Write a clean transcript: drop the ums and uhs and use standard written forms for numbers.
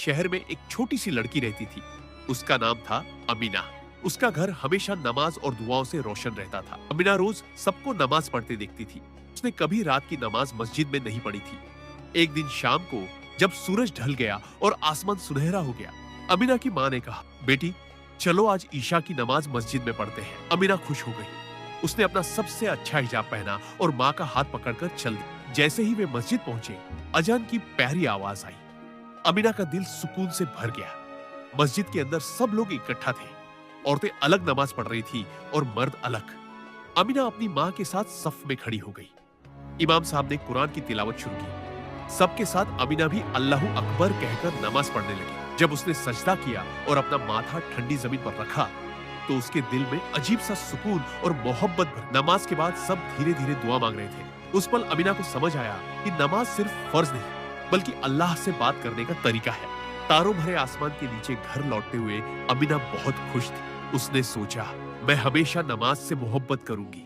शहर में एक छोटी सी लड़की रहती थी। उसका नाम था अमीना। उसका घर हमेशा नमाज और दुआओं से रोशन रहता था। अमीना रोज सबको नमाज पढ़ते देखती थी। उसने कभी रात की नमाज मस्जिद में नहीं पढ़ी थी। एक दिन शाम को जब सूरज ढल गया और आसमान सुनहरा हो गया, अमीना की माँ ने कहा, बेटी चलो आज ईशा की नमाज मस्जिद में पढ़ते हैं। अमीना खुश हो गई। उसने अपना सबसे अच्छा हिजाब पहना और माँ का हाथ पकड़कर चल दी। जैसे ही वे मस्जिद पहुंचे, अजान की प्यारी आवाज आई। अमीना का दिल सुकून से भर गया। मस्जिद के अंदर सब लोग इकट्ठा थे। औरतें अलग नमाज पढ़ रही थी और मर्द अलग। अमीना अपनी माँ के साथ सफ में खड़ी हो गई। इमाम साहब ने कुरान की तिलावत शुरू की। सबके साथ अमीना भी अल्लाहू अकबर कहकर नमाज पढ़ने लगी। जब उसने सजदा किया और अपना माथा ठंडी जमीन पर रखा, तो उसके दिल में अजीब सा सुकून और मोहब्बत भर। नमाज के बाद सब धीरे धीरे दुआ मांग रहे थे। उस पल अमीना को समझ आया कि नमाज सिर्फ फर्ज नहीं, बल्कि अल्लाह से बात करने का तरीका है। तारों भरे आसमान के नीचे घर लौटते हुए अमीना बहुत खुश थी। उसने सोचा, मैं हमेशा नमाज से मोहब्बत करूंगी।